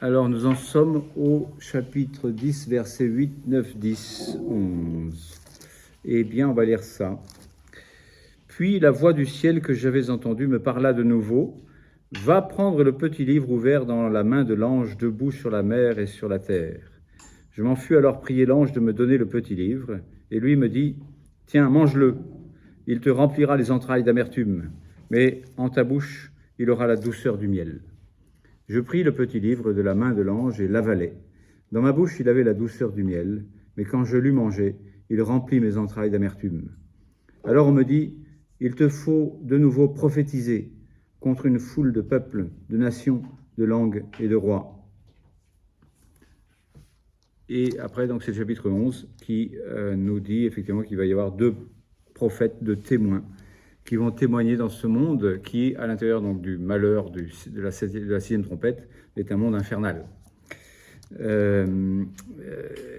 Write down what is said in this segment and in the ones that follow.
Alors, nous en sommes au chapitre 10, versets 8, 9, 10, 11. Eh bien, on va lire ça. Puis la voix du ciel que j'avais entendue me parla de nouveau. Va prendre le petit livre ouvert dans la main de l'ange debout sur la mer et sur la terre. Je m'en fus alors prier l'ange de me donner le petit livre, et lui me dit, tiens, mange-le. Il te remplira les entrailles d'amertume, mais en ta bouche, il aura la douceur du miel. Je pris le petit livre de la main de l'ange et l'avalai. Dans ma bouche, il avait la douceur du miel, mais quand je l'eus mangé, il remplit mes entrailles d'amertume. Alors on me dit, il te faut de nouveau prophétiser contre une foule de peuples, de nations, de langues et de rois. Et après, donc, c'est le chapitre 11 qui nous dit effectivement qu'il va y avoir 2 prophètes, 2 témoins qui vont témoigner dans ce monde qui, à l'intérieur donc, du malheur de la 6e trompette, est un monde infernal.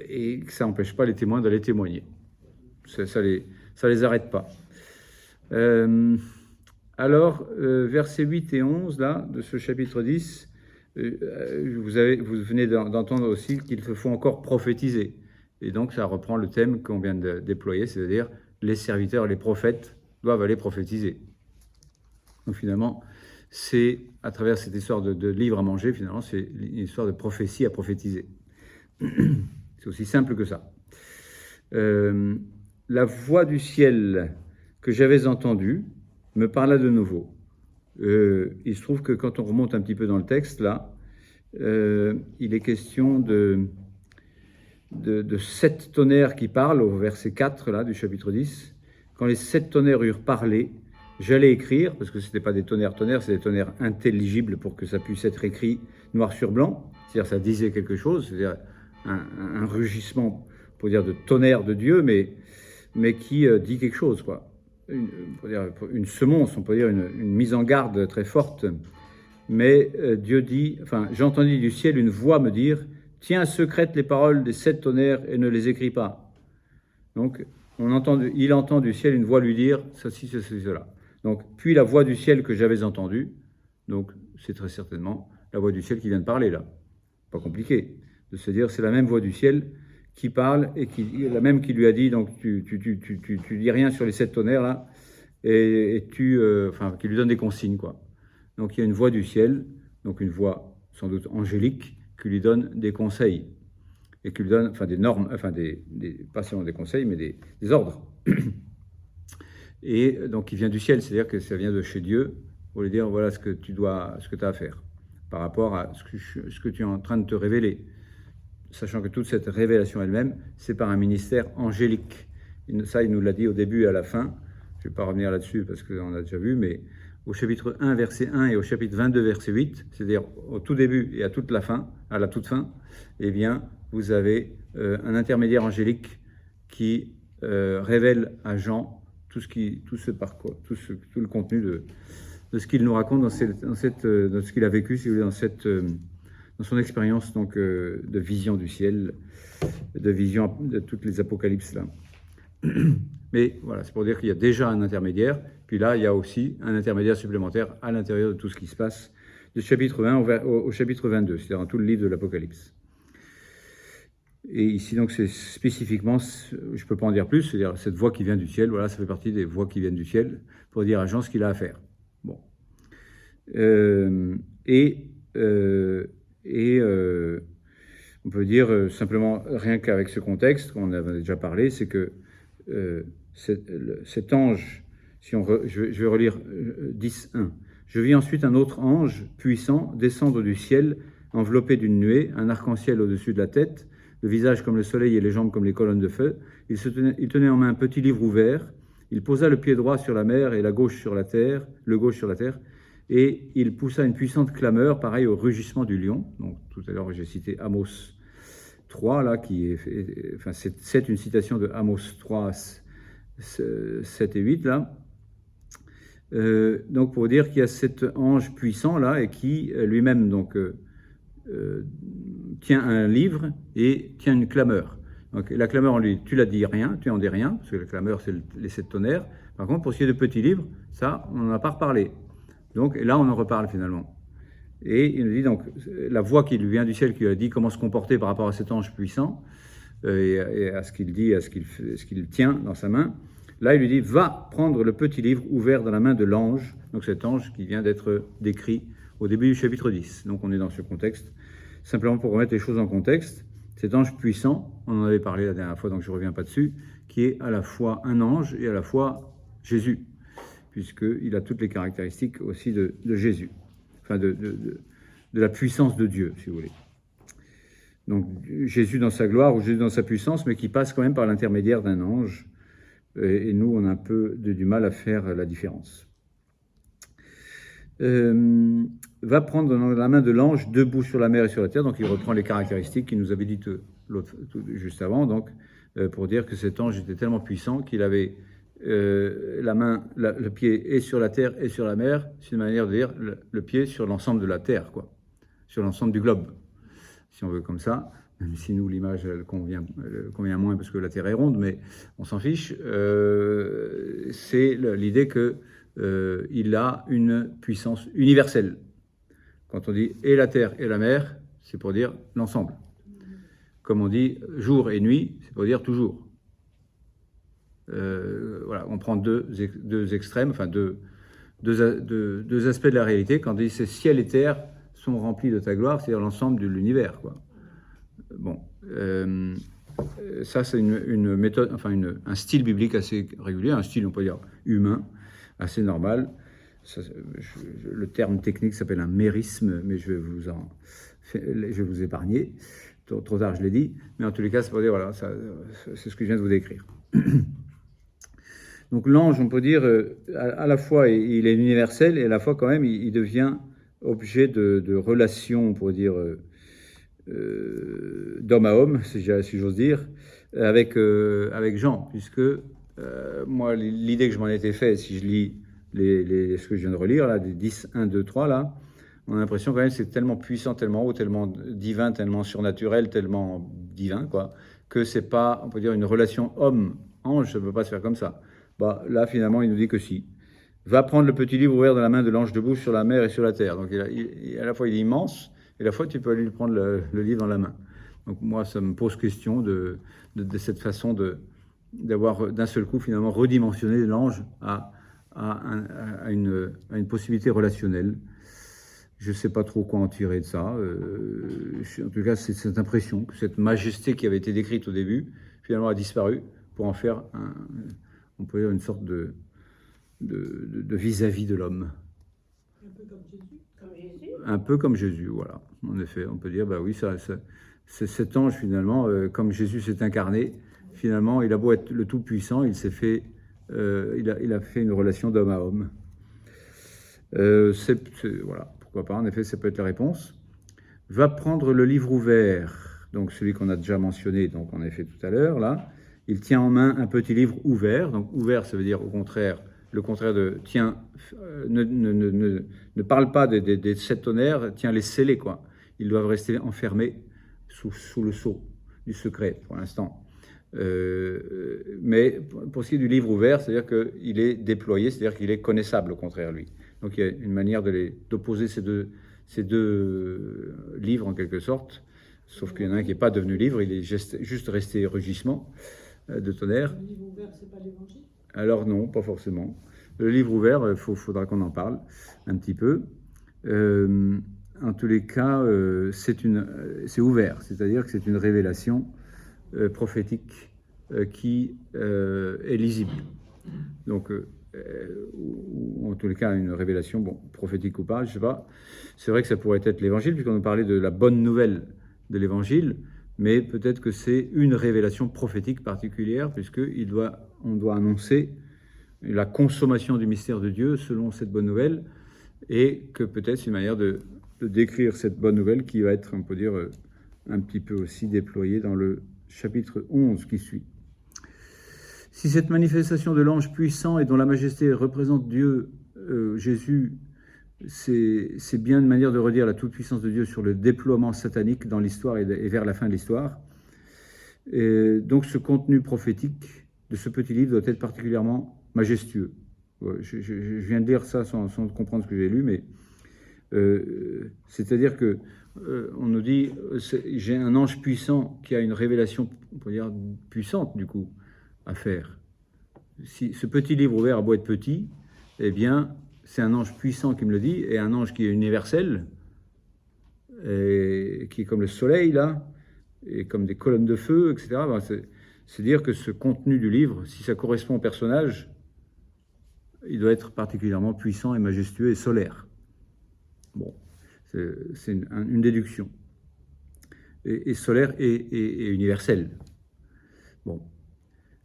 Et ça n'empêche pas les témoins d'aller témoigner. Ça les arrête pas. Alors, versets 8 et 11, là, de ce chapitre 10, vous venez d'entendre aussi qu'il faut encore prophétiser. Et donc, ça reprend le thème qu'on vient de déployer, c'est-à-dire les serviteurs, les prophètes doivent aller prophétiser. Donc, finalement, c'est à travers cette histoire de livre à manger, finalement, c'est une histoire de prophétie à prophétiser. C'est aussi simple que ça. La voix du ciel que j'avais entendue me parla de nouveau. Il se trouve que quand on remonte un petit peu dans le texte, là, il est question de 7 tonnerres qui parlent, au verset 4 là, du chapitre 10. Quand les 7 tonnerres eurent parlé, j'allais écrire, parce que ce n'était pas des tonnerres, c'est des tonnerres intelligibles pour que ça puisse être écrit noir sur blanc, c'est-à-dire ça disait quelque chose, c'est-à-dire un rugissement, pour dire de tonnerre de Dieu, mais qui dit quelque chose, quoi. Une semonce, on peut dire une mise en garde très forte. Mais Dieu dit, j'entendis du ciel une voix me dire, tiens, secrète les paroles des 7 tonnerres et ne les écris pas. Donc, il entend du ciel une voix lui dire, ceci, cela. Donc, puis la voix du ciel que j'avais entendue, donc c'est très certainement la voix du ciel qui vient de parler là. Pas compliqué de se dire, c'est la même voix du ciel qui parle et la même qui lui a dit, donc tu dis rien sur les 7 tonnerres là, et qui lui donne des consignes, quoi. Donc il y a une voix du ciel, donc une voix sans doute angélique, qui lui donne des conseils, et qui lui donne des normes, pas seulement des conseils, mais des ordres. Et donc il vient du ciel, c'est-à-dire que ça vient de chez Dieu, pour lui dire voilà ce que tu as à faire, par rapport à ce que tu es en train de te révéler. Sachant que toute cette révélation elle-même, c'est par un ministère angélique. Ça, il nous l'a dit au début et à la fin. Je ne vais pas revenir là-dessus parce qu'on a déjà vu, mais au chapitre 1, verset 1 et au chapitre 22, verset 8, c'est-à-dire au tout début et à la toute fin, eh bien, vous avez un intermédiaire angélique qui révèle à Jean tout le contenu de ce qu'il nous raconte dans ce qu'il a vécu, si vous voulez, dans son expérience donc de vision du ciel, de vision de toutes les apocalypses là. Mais voilà, c'est pour dire qu'il y a déjà un intermédiaire, puis là il y a aussi un intermédiaire supplémentaire à l'intérieur de tout ce qui se passe du chapitre 1 au chapitre 22, c'est-à-dire dans tout le livre de l'Apocalypse. Et ici donc c'est spécifiquement, je ne peux pas en dire plus, c'est-à-dire cette voix qui vient du ciel, voilà, ça fait partie des voix qui viennent du ciel, pour dire à Jean ce qu'il a à faire. Bon. On peut dire simplement, rien qu'avec ce contexte, qu'on avait déjà parlé, c'est que cet ange, je vais relire 10.1. Je vis ensuite un autre ange puissant descendre du ciel, enveloppé d'une nuée, un arc-en-ciel au-dessus de la tête, le visage comme le soleil et les jambes comme les colonnes de feu. Il tenait en main un petit livre ouvert. Il posa le pied droit sur la mer et le gauche sur la terre, et il poussa une puissante clameur, pareil au rugissement du lion. Donc, tout à l'heure, j'ai cité Amos 3, là, c'est une citation de Amos 3, 7 et 8, là. Donc, pour dire qu'il y a cet ange puissant, là, et qui lui-même, donc, tient un livre et tient une clameur. Donc, la clameur, tu n'en dis rien, parce que la clameur, c'est les 7 tonnerres. Par contre, pour ce qui est de petits livres, ça, on n'en a pas reparlé. Donc là, on en reparle finalement. Et il nous dit donc, la voix qui lui vient du ciel, qui lui a dit comment se comporter par rapport à cet ange puissant, et à ce qu'il dit, à ce qu'il tient dans sa main. Là, il lui dit, va prendre le petit livre ouvert dans la main de l'ange, donc cet ange qui vient d'être décrit au début du chapitre 10. Donc on est dans ce contexte. Simplement pour remettre les choses en contexte, cet ange puissant, on en avait parlé la dernière fois, donc je ne reviens pas dessus, qui est à la fois un ange et à la fois Jésus, puisqu'il a toutes les caractéristiques aussi de Jésus, enfin de la puissance de Dieu, si vous voulez. Donc Jésus dans sa gloire ou Jésus dans sa puissance, mais qui passe quand même par l'intermédiaire d'un ange. Et nous, on a un peu du mal à faire la différence. Va prendre dans la main de l'ange debout sur la mer et sur la terre. Donc il reprend les caractéristiques qu'il nous avait dites juste avant, donc, pour dire que cet ange était tellement puissant qu'il avait la main, le pied et sur la terre et sur la mer. C'est une manière de dire le pied sur l'ensemble de la terre, quoi, sur l'ensemble du globe, si on veut comme ça, même si nous, l'image convient moins parce que la Terre est ronde, mais on s'en fiche. C'est l'idée qu'il a une puissance universelle. Quand on dit « et la Terre et la mer », c'est pour dire l'ensemble. Comme on dit « jour et nuit », c'est pour dire « toujours ». Voilà, on prend deux extrêmes, enfin deux aspects de la réalité. Quand on dit « c'est ciel et terre », sont remplis de ta gloire, c'est-à-dire l'ensemble de l'univers, quoi. Bon, ça c'est une méthode, enfin un style biblique assez régulier, un style on peut dire humain, assez normal. Ça, le terme technique s'appelle un mérisme, mais je vais vous épargner. Trop tard, je l'ai dit, mais en tous les cas, c'est pour dire voilà, c'est ce que je viens de vous décrire. Donc l'ange, on peut dire à la fois il est universel et à la fois quand même il devient objet de relations, on pourrait dire, d'homme à homme, si j'ose dire, avec Jean, puisque moi, l'idée que je m'en étais fait, si je lis ce que je viens de relire, là, des 10, 1, 2, 3, là, on a l'impression quand même que c'est tellement puissant, tellement haut, tellement divin, tellement surnaturel, tellement divin, quoi, que c'est pas, on peut dire, une relation homme-ange, ça ne peut pas se faire comme ça. Bah, là, finalement, il nous dit que si. Va prendre le petit livre ouvert dans la main de l'ange debout sur la mer et sur la terre. Donc, à la fois, il est immense, et à la fois, tu peux aller lui prendre le livre dans la main. Donc, moi, ça me pose question de cette façon d'avoir d'un seul coup, finalement, redimensionné l'ange à une possibilité relationnelle. Je ne sais pas trop quoi en tirer de ça. En tout cas, c'est cette impression que cette majesté qui avait été décrite au début, finalement, a disparu pour en faire, on peut dire, une sorte de vis-à-vis de l'homme. Un peu comme Jésus. Un peu comme Jésus, voilà. En effet, on peut dire, bah oui, c'est cet ange, finalement, comme Jésus s'est incarné, finalement, il a beau être le Tout-Puissant, il s'est fait, il a fait une relation d'homme à homme. Voilà, pourquoi pas, en effet, ça peut être la réponse. Va prendre le livre ouvert, donc celui qu'on a déjà mentionné, donc en effet tout à l'heure, là. Il tient en main un petit livre ouvert, donc ouvert, ça veut dire au contraire, le contraire de tiens, ne parle pas des 7 tonnerres, tiens, les scellés, quoi. Ils doivent rester enfermés sous le sceau du secret pour l'instant. Mais pour ce qui est du livre ouvert, c'est-à-dire qu'il est déployé, c'est-à-dire qu'il est connaissable au contraire, lui. Donc il y a une manière d'opposer ces deux livres en quelque sorte, sauf qu'il y en a un qui n'est pas devenu livre, il est juste resté rugissement de tonnerre. Le livre ouvert, c'est pas l'évangile? Alors non, pas forcément. Le livre ouvert, il faudra qu'on en parle un petit peu. En tous les cas, c'est ouvert, c'est-à-dire que c'est une révélation prophétique qui est lisible. Donc, ou en tous les cas, une révélation, bon, prophétique ou pas, je ne sais pas. C'est vrai que ça pourrait être l'évangile, puisqu'on nous parlait de la bonne nouvelle de l'évangile, mais peut-être que c'est une révélation prophétique particulière, puisqu'on doit annoncer la consommation du mystère de Dieu selon cette bonne nouvelle, et que peut-être c'est une manière de décrire cette bonne nouvelle qui va être, on peut dire, un petit peu aussi déployée dans le chapitre 11 qui suit. Si cette manifestation de l'ange puissant et dont la majesté représente Dieu, Jésus, c'est bien une manière de redire la toute-puissance de Dieu sur le déploiement satanique dans l'histoire et vers la fin de l'histoire. Et donc ce contenu prophétique de ce petit livre doit être particulièrement majestueux. Je viens de lire ça sans comprendre ce que j'ai lu, mais C'est-à-dire que on nous dit, j'ai un ange puissant qui a une révélation, on peut dire, puissante, du coup, à faire. Si ce petit livre ouvert a beau être petit, eh bien, c'est un ange puissant qui me le dit, et un ange qui est universel, et qui est comme le soleil, là, et comme des colonnes de feu, etc. Ben, c'est dire que ce contenu du livre, si ça correspond au personnage, il doit être particulièrement puissant et majestueux et solaire. Bon, c'est une déduction. Et solaire et universel. Bon.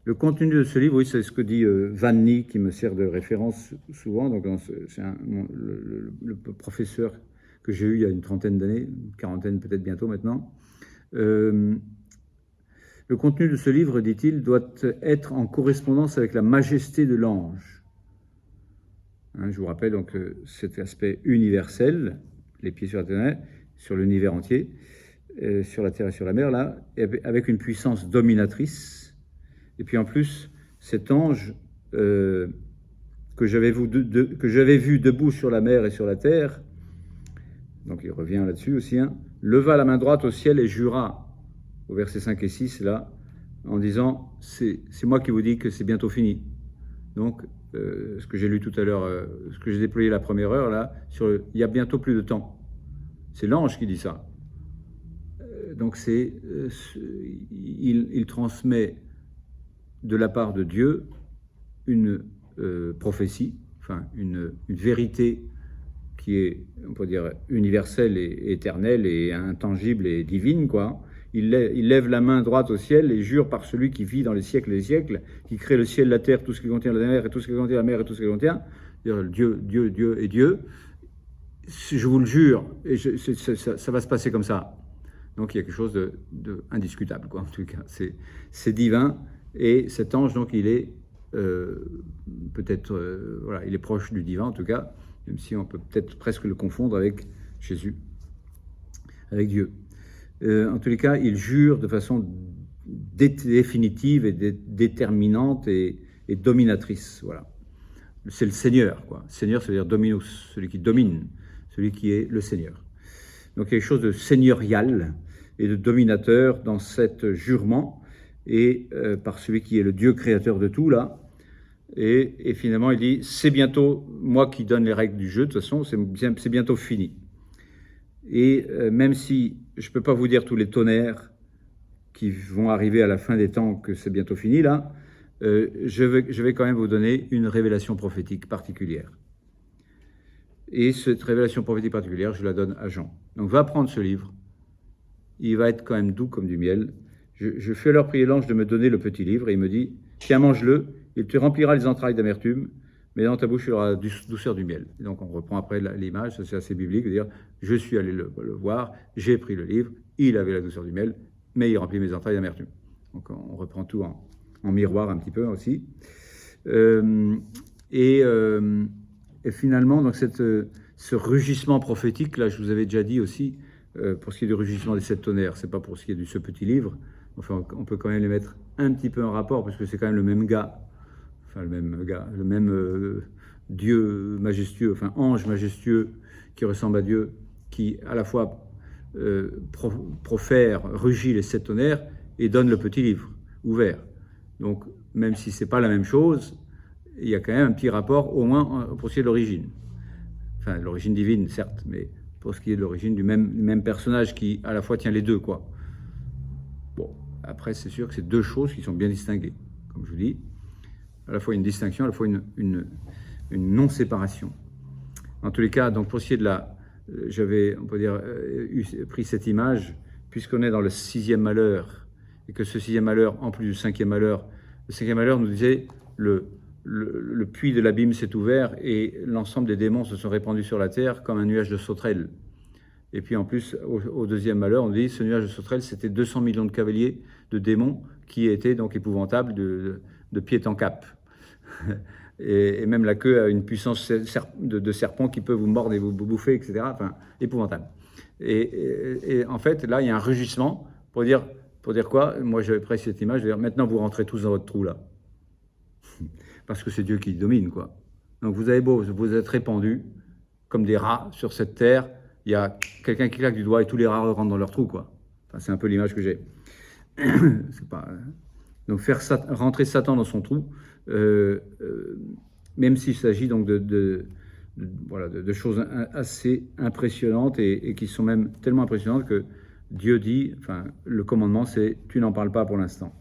Le contenu de ce livre, oui, c'est ce que dit Van Nie, qui me sert de référence souvent. Donc, c'est le professeur que j'ai eu il y a une trentaine d'années, une quarantaine peut-être bientôt maintenant. Le contenu de ce livre, dit-il, doit être en correspondance avec la majesté de l'ange. Hein, je vous rappelle donc cet aspect universel, les pieds sur la terre, sur l'univers entier, sur la terre et sur la mer, là, avec une puissance dominatrice. Et puis en plus, cet ange que j'avais vu debout sur la mer et sur la terre, donc il revient là-dessus aussi, hein, leva la main droite au ciel et jura, au verset 5 et 6, là, en disant, c'est moi qui vous dis que c'est bientôt fini. Donc, ce que j'ai lu tout à l'heure, ce que j'ai déployé la première heure, là, il y a bientôt plus de temps. C'est l'ange qui dit ça. Donc, il transmet de la part de Dieu une prophétie, enfin une vérité qui est, on peut dire, universelle et éternelle et intangible et divine, quoi. Il lève la main droite au ciel et jure par celui qui vit dans les siècles et les siècles, qui crée le ciel, la terre, tout ce qui contient la mer et tout ce qui contient la mer et tout ce qui contient, Dieu et Dieu. Je vous le jure, et ça va se passer comme ça. Donc il y a quelque chose de indiscutable, quoi. En tout cas, c'est divin. Et cet ange, donc, il est peut-être, voilà, il est proche du divin, en tout cas, même si on peut peut-être presque le confondre avec Jésus, avec Dieu. En tous les cas, il jure de façon définitive et déterminante et dominatrice, voilà. C'est le Seigneur, quoi. Seigneur, ça veut dire dominus, celui qui domine, celui qui est le Seigneur. Donc, il y a quelque chose de seigneurial et de dominateur dans cet jurement, et par celui qui est le Dieu créateur de tout, là. Et finalement, il dit, c'est bientôt moi qui donne les règles du jeu, de toute façon, c'est bientôt fini. Et même si je ne peux pas vous dire tous les tonnerres qui vont arriver à la fin des temps, que c'est bientôt fini, là, je vais quand même vous donner une révélation prophétique particulière. Et cette révélation prophétique particulière, je la donne à Jean. Donc, va prendre ce livre. Il va être quand même doux comme du miel. Je fais alors prier l'ange de me donner le petit livre, et il me dit, tiens, mange-le, il te remplira les entrailles d'amertume, mais dans ta bouche, il y aura la douceur du miel. Et donc, on reprend après l'image, c'est assez biblique, de dire, je suis allé le voir, j'ai pris le livre, il avait la douceur du miel, mais il remplit mes entrailles d'amertume. Donc, on reprend tout en miroir un petit peu aussi. Et finalement, donc ce rugissement prophétique, là, je vous avais déjà dit aussi, pour ce qui est du rugissement des 7 tonnerres, c'est pas pour ce qui est de ce petit livre. Enfin, on peut quand même les mettre un petit peu en rapport, parce que c'est quand même le même gars, le même Dieu majestueux, enfin ange majestueux qui ressemble à Dieu, qui à la fois profère, rugit les 7 tonnerres et donne le petit livre ouvert. Donc, même si c'est pas la même chose, il y a quand même un petit rapport, au moins pour ce qui est de l'origine. Enfin, l'origine divine, certes, mais pour ce qui est de l'origine du même personnage qui à la fois tient les deux, quoi. Bon, après, c'est sûr que c'est deux choses qui sont bien distinguées, comme je vous dis, à la fois une distinction, à la fois une non-séparation. En tous les cas, donc pour ce qui est de j'avais, on peut dire, pris cette image, puisqu'on est dans le 6e malheur, et que ce 6e malheur, en plus du 5e malheur, le 5e malheur nous disait, le puits de l'abîme s'est ouvert et l'ensemble des démons se sont répandus sur la terre comme un nuage de sauterelles. Et puis en plus, au 2e malheur, on dit ce nuage de sauterelles, c'était 200 millions de cavaliers, de démons, qui étaient donc épouvantables de pied en cap. Et même la queue a une puissance de serpent qui peut vous mordre et vous bouffer, etc. Enfin, épouvantable. Et en fait, là, il y a un rugissement pour dire quoi? Moi, j'avais pris cette image, de dire, maintenant, vous rentrez tous dans votre trou, là. Parce que c'est Dieu qui domine, quoi. Donc, vous êtes répandus, comme des rats sur cette terre. Il y a quelqu'un qui claque du doigt et tous les rats rentrent dans leur trou, quoi. Enfin, c'est un peu l'image que j'ai. C'est pas... Donc faire rentrer Satan dans son trou, même s'il s'agit donc voilà, de choses assez impressionnantes et qui sont même tellement impressionnantes que Dieu dit, enfin, le commandement, c'est « tu n'en parles pas pour l'instant ».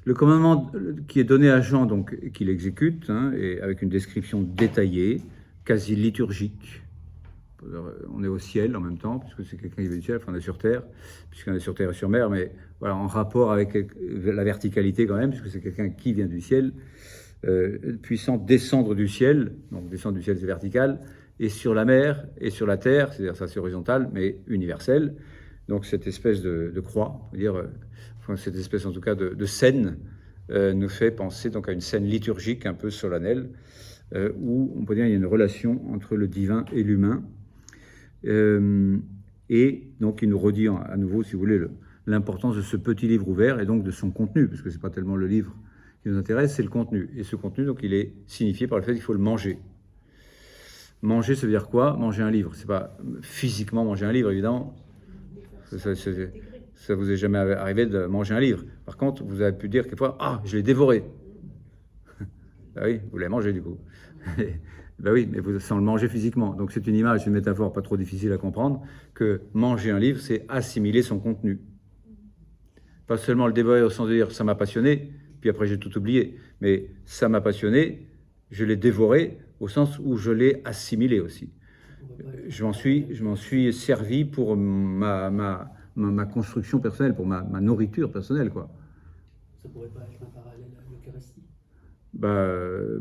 Le commandement qui est donné à Jean, donc, qu'il exécute, hein, et avec une description détaillée, quasi liturgique. On est au ciel en même temps, puisque c'est quelqu'un qui vient du ciel, enfin on est sur terre, puisqu'on est sur terre et sur mer, mais voilà, en rapport avec la verticalité quand même, puisque c'est quelqu'un qui vient du ciel, puissant descendre du ciel, donc descendre du ciel c'est vertical, et sur la mer et sur la terre, c'est-à-dire ça c'est horizontal, mais universel. Donc cette espèce de croix, on peut dire, enfin, cette espèce en tout cas de scène, nous fait penser donc à une scène liturgique un peu solennelle, où on peut dire qu'il y a une relation entre le divin et l'humain. Et donc il nous redit à nouveau, si vous voulez, l'importance de ce petit livre ouvert et donc de son contenu, parce que c'est pas tellement le livre qui nous intéresse, c'est le contenu. Et ce contenu, donc, il est signifié par le fait qu'il faut le manger. Manger, ça veut dire quoi? Manger un livre. C'est pas physiquement manger un livre, évidemment. Ça vous est jamais arrivé de manger un livre. Par contre, vous avez pu dire quelquefois, ah, je l'ai dévoré. Ben oui, vous l'avez mangé du coup. Ben oui, mais sans le manger physiquement. Donc c'est une image, une métaphore pas trop difficile à comprendre, que manger un livre, c'est assimiler son contenu. Pas seulement le dévorer au sens de dire ça m'a passionné, puis après j'ai tout oublié, mais ça m'a passionné, je l'ai dévoré au sens où je l'ai assimilé aussi. Je m'en suis servi pour ma construction personnelle, pour ma nourriture personnelle, quoi. Ça pourrait pas être un parallèle à l'Eucharistie?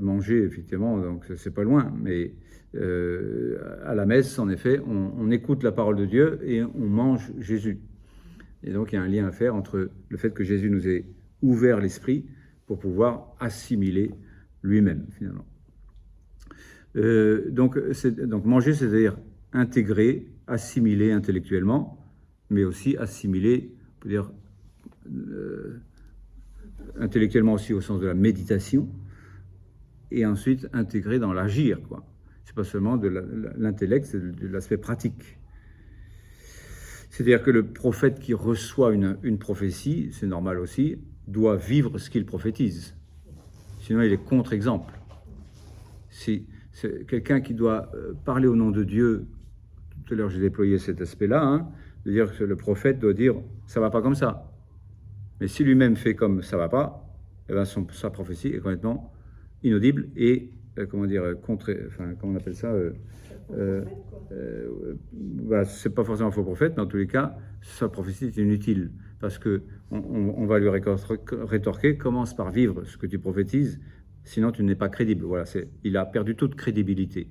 Manger, effectivement, donc c'est pas loin, mais à la messe, en effet, on écoute la parole de Dieu et on mange Jésus. Et donc il y a un lien à faire entre le fait que Jésus nous ait ouvert l'esprit pour pouvoir assimiler lui-même, finalement. Donc manger, c'est-à-dire intégrer, assimiler intellectuellement, mais aussi assimiler, on peut dire, intellectuellement aussi au sens de la méditation, et ensuite intégrer dans l'agir, quoi. C'est pas seulement de l'intellect, c'est de l'aspect pratique. C'est-à-dire que le prophète qui reçoit une prophétie, c'est normal aussi, doit vivre ce qu'il prophétise. Sinon, il est contre-exemple. Si c'est quelqu'un qui doit parler au nom de Dieu, tout à l'heure j'ai déployé cet aspect-là, hein, de dire que le prophète doit dire « ça va pas comme ça ». Mais si lui-même fait comme « ça va pas », eh ben sa prophétie est complètement inaudible et, comment on appelle ça c'est pas forcément un faux prophète, mais en tous les cas, sa prophétie est inutile. Parce qu'on va lui rétorquer, commence par vivre ce que tu prophétises, sinon tu n'es pas crédible. Voilà, il a perdu toute crédibilité.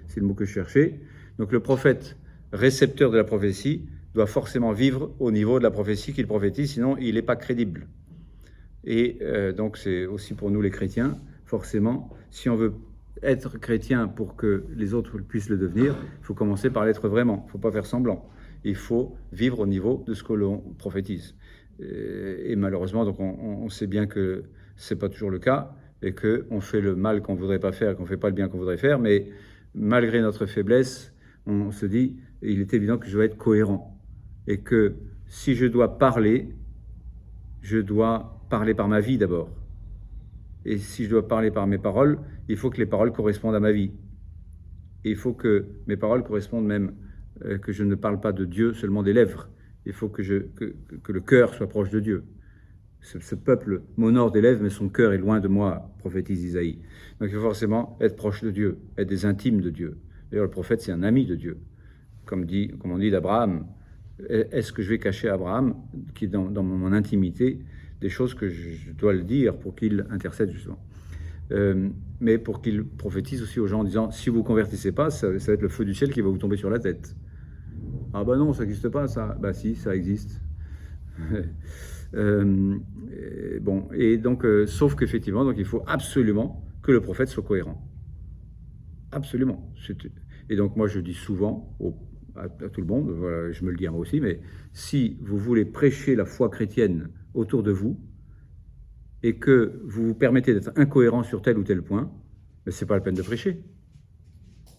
C'est le mot que je cherchais. Donc le prophète, récepteur de la prophétie, doit forcément vivre au niveau de la prophétie qu'il prophétise, sinon il n'est pas crédible. Et donc c'est aussi pour nous les chrétiens, forcément, si on veut être chrétien pour que les autres puissent le devenir, il faut commencer par l'être vraiment. Il ne faut pas faire semblant. Il faut vivre au niveau de ce que l'on prophétise. Et malheureusement, donc on sait bien que ce n'est pas toujours le cas et qu'on fait le mal qu'on ne voudrait pas faire, qu'on ne fait pas le bien qu'on voudrait faire, mais malgré notre faiblesse, on se dit, il est évident que je dois être cohérent et que si je dois parler par ma vie d'abord. Et si je dois parler par mes paroles, il faut que les paroles correspondent à ma vie. Et il faut que mes paroles correspondent même, que je ne parle pas de Dieu seulement des lèvres. Il faut que le cœur soit proche de Dieu. Ce peuple m'honore des lèvres, mais son cœur est loin de moi, prophétise Isaïe. Donc il faut forcément être proche de Dieu, être des intimes de Dieu. D'ailleurs, le prophète, c'est un ami de Dieu. Comme on dit d'Abraham, est-ce que je vais cacher à Abraham, qui est dans mon intimité, des choses que je dois le dire pour qu'il intercède justement. Mais pour qu'il prophétise aussi aux gens en disant, si vous ne convertissez pas, ça va être le feu du ciel qui va vous tomber sur la tête. Ah bah non, ça n'existe pas, ça. Bah si, ça existe. Bon, et donc, sauf qu'effectivement, donc, il faut absolument que le prophète soit cohérent. Absolument. Et donc moi je dis souvent à tout le monde, voilà, je me le dis à moi aussi, mais si vous voulez prêcher la foi chrétienne autour de vous et que vous vous permettez d'être incohérent sur tel ou tel point, ce n'est pas la peine de prêcher.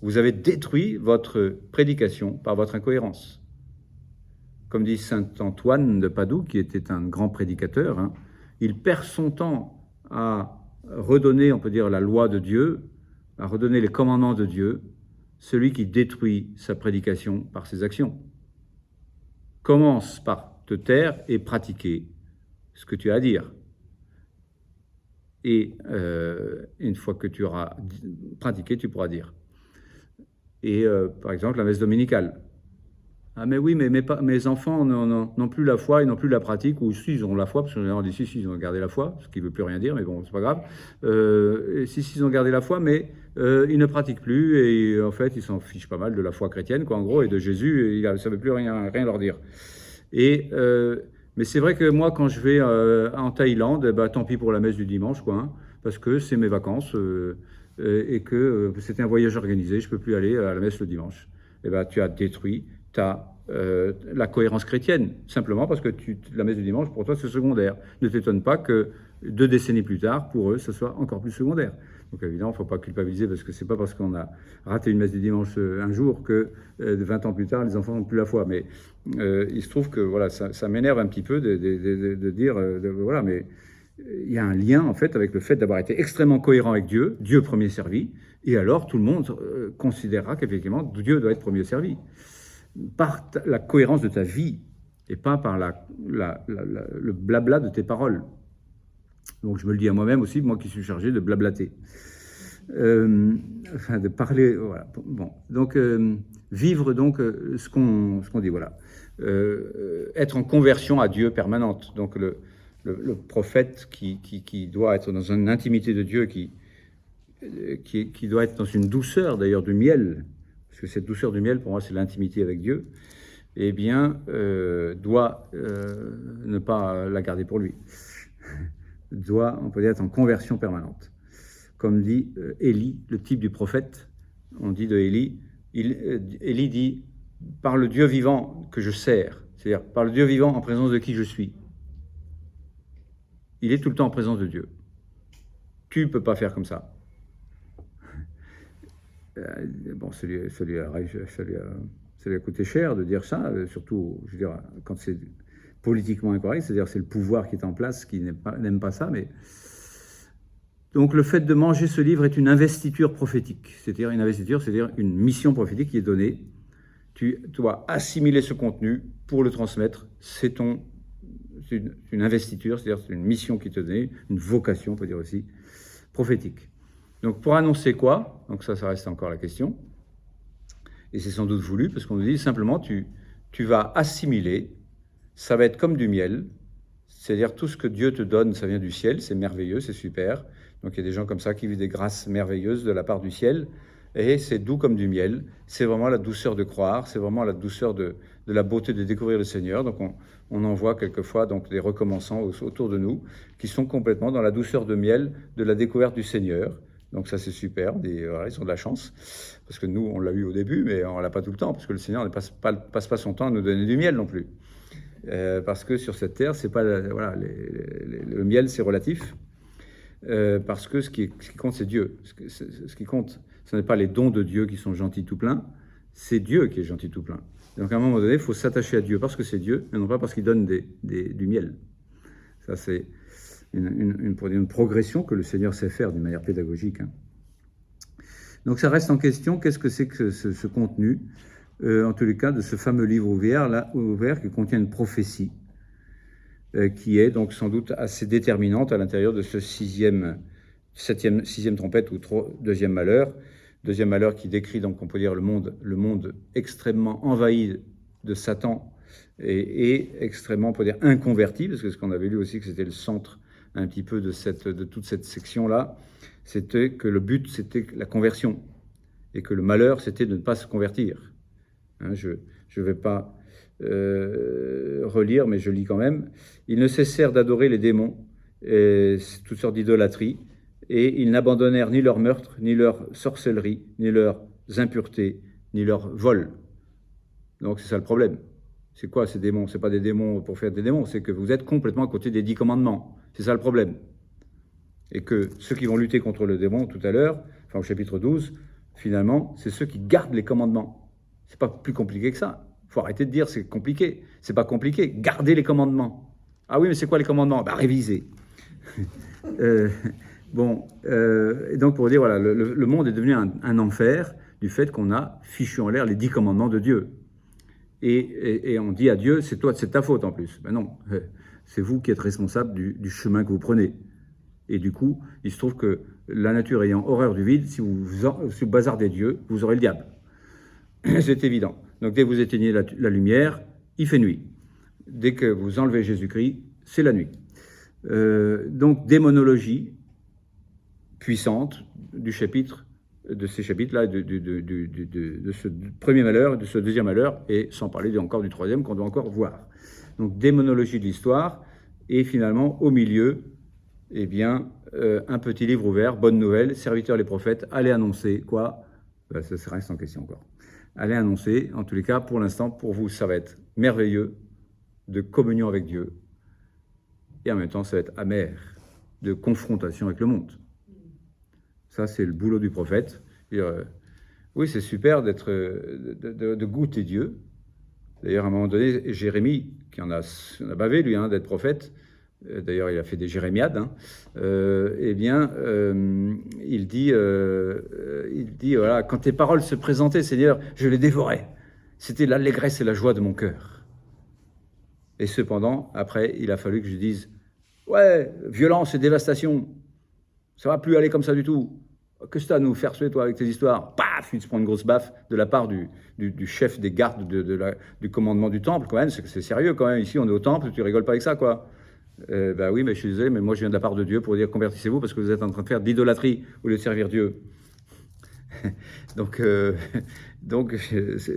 Vous avez détruit votre prédication par votre incohérence. Comme dit saint Antoine de Padoue, qui était un grand prédicateur, hein, il perd son temps à redonner, on peut dire, la loi de Dieu, à redonner les commandements de Dieu, celui qui détruit sa prédication par ses actions. Commence par te taire et pratiquer ce que tu as à dire. Et une fois que tu auras pratiqué, tu pourras dire. Et par exemple, la messe dominicale. Ah mais oui, mais mes enfants n'ont plus la foi, ils n'ont plus la pratique, ou si ils ont la foi, parce qu'on dit si ils ont gardé la foi, ce qui ne veut plus rien dire, mais bon, c'est pas grave. Si ils ont gardé la foi, mais ils ne pratiquent plus, et en fait, ils s'en fichent pas mal de la foi chrétienne, quoi, en gros, et de Jésus, ça ne veut plus rien leur dire. Mais c'est vrai que moi, quand je vais en Thaïlande, tant pis pour la messe du dimanche, quoi, hein, parce que c'est mes vacances, et que c'était un voyage organisé, je ne peux plus aller à la messe le dimanche. Et tu as détruit la cohérence chrétienne, simplement parce que la messe du dimanche, pour toi, c'est secondaire. Ne t'étonne pas que 2 décennies plus tard, pour eux, ce soit encore plus secondaire. Donc évidemment, il ne faut pas culpabiliser, parce que ce n'est pas parce qu'on a raté une messe du dimanche un jour que 20 ans plus tard, les enfants n'ont plus la foi. Mais il se trouve que voilà, ça m'énerve un petit peu de dire, voilà, mais il y a un lien, en fait, avec le fait d'avoir été extrêmement cohérent avec Dieu, Dieu premier servi, et alors tout le monde considérera qu'effectivement, Dieu doit être premier servi. Par la cohérence de ta vie et pas par le blabla de tes paroles. Donc je me le dis à moi-même aussi, moi qui suis chargé de blablater. Enfin, de parler, voilà. Bon, donc vivre donc ce qu'on dit, voilà. Être en conversion à Dieu permanente. Donc le prophète qui doit être dans une intimité de Dieu, qui doit être dans une douceur d'ailleurs du miel, parce que cette douceur du miel, pour moi, c'est l'intimité avec Dieu, eh bien, doit ne pas la garder pour lui. Doit, on peut dire, être en conversion permanente. Comme dit Élie, le type du prophète, on dit de Élie, Élie dit, par le Dieu vivant que je sers, c'est-à-dire par le Dieu vivant en présence de qui je suis. Il est tout le temps en présence de Dieu. Tu ne peux pas faire comme ça. Bon, ça lui a coûté cher de dire ça, surtout, je veux dire, quand c'est politiquement incorrect, c'est-à-dire c'est le pouvoir qui est en place qui n'aime pas ça, mais... Donc le fait de manger ce livre est une investiture prophétique, c'est-à-dire une investiture, c'est-à-dire une mission prophétique qui est donnée. Tu dois assimiler ce contenu pour le transmettre, c'est une investiture, c'est-à-dire c'est une mission qui te donne, une vocation, on peut dire aussi, prophétique. Donc pour annoncer quoi? Donc ça reste encore la question. Et c'est sans doute voulu, parce qu'on nous dit simplement, tu vas assimiler, ça va être comme du miel, c'est-à-dire tout ce que Dieu te donne, ça vient du ciel, c'est merveilleux, c'est super. Donc il y a des gens comme ça qui vivent des grâces merveilleuses de la part du ciel, et c'est doux comme du miel, c'est vraiment la douceur de croire, c'est vraiment la douceur de la beauté de découvrir le Seigneur. Donc on en voit quelquefois donc, des recommençants autour de nous, qui sont complètement dans la douceur de miel de la découverte du Seigneur. Donc ça c'est super, voilà, ils ont de la chance, parce que nous on l'a eu au début, mais on l'a pas tout le temps, parce que le Seigneur ne passe pas son temps à nous donner du miel non plus. Parce que sur cette terre, c'est pas, voilà, le miel c'est relatif, parce que ce qui compte c'est Dieu. Ce qui compte, ce n'est pas les dons de Dieu qui sont gentils tout plein, c'est Dieu qui est gentil tout plein. Donc à un moment donné, il faut s'attacher à Dieu parce que c'est Dieu, mais non pas parce qu'il donne du miel. Ça c'est une progression que le Seigneur sait faire d'une manière pédagogique. Hein. Donc ça reste en question, qu'est-ce que c'est que ce contenu, en tous les cas, de ce fameux livre ouvert qui contient une prophétie, qui est donc sans doute assez déterminante à l'intérieur de ce sixième trompette ou deuxième malheur qui décrit donc, on peut dire, le monde extrêmement envahi de Satan et extrêmement, on peut dire, inconverti, parce que ce qu'on avait lu aussi que c'était le centre un petit peu de toute cette section-là, c'était que le but, c'était la conversion, et que le malheur, c'était de ne pas se convertir. Hein, je ne vais pas relire, mais je lis quand même. Ils ne cessèrent d'adorer les démons, et toutes sortes d'idolâtries, et ils n'abandonnèrent ni leur meurtre, ni leur sorcellerie, ni leurs impuretés, ni leur vol. Donc c'est ça le problème. C'est quoi ces démons? C'est pas des démons pour faire des démons, c'est que vous êtes complètement à côté des 10 commandements. C'est ça le problème. Et que ceux qui vont lutter contre le démon tout à l'heure, enfin au chapitre 12, finalement, c'est ceux qui gardent les commandements. C'est pas plus compliqué que ça. Il faut arrêter de dire c'est compliqué. C'est pas compliqué. Gardez les commandements. Ah oui, mais c'est quoi les commandements? Réviser. Et donc pour dire, voilà, le monde est devenu un enfer du fait qu'on a fichu en l'air les 10 commandements de Dieu. Et on dit à Dieu, c'est ta faute en plus. Ben non, c'est vous qui êtes responsable du chemin que vous prenez. Et du coup, il se trouve que la nature ayant horreur du vide, si vous bazardez Dieu, vous aurez le diable. C'est évident. Donc dès que vous éteignez la lumière, il fait nuit. Dès que vous enlevez Jésus-Christ, c'est la nuit. Donc démonologie puissante de ces chapitres-là, de ce premier malheur, de ce deuxième malheur, et sans parler encore du troisième qu'on doit encore voir. Donc démonologie de l'histoire, et finalement, au milieu, eh bien, un petit livre ouvert, bonne nouvelle, serviteurs les prophètes, allez annoncer, quoi? Ça reste en question encore. Allez annoncer, en tous les cas, pour l'instant, pour vous, ça va être merveilleux, de communion avec Dieu, et en même temps, ça va être amer, de confrontation avec le monde. Ça, c'est le boulot du prophète. Oui, c'est super de goûter Dieu. D'ailleurs, à un moment donné, Jérémie, qui en a bavé, lui, d'être prophète, d'ailleurs, il a fait des jérémiades, il dit, voilà, quand tes paroles se présentaient, Seigneur, je les dévorais. C'était l'allégresse et la joie de mon cœur. Et cependant, après, il a fallu que je dise, ouais, violence et dévastation, ça va plus aller comme ça du tout. Qu'est-ce que tu as à nous faire suer, toi, avec tes histoires? Paf, il se prend une grosse baffe de la part du chef des gardes du commandement du temple, quand même. C'est sérieux, quand même. Ici, on est au temple, tu rigoles pas avec ça, quoi. Oui, mais je suis désolé, mais moi, je viens de la part de Dieu pour dire convertissez-vous parce que vous êtes en train de faire de l'idolâtrie au lieu de servir Dieu. Donc,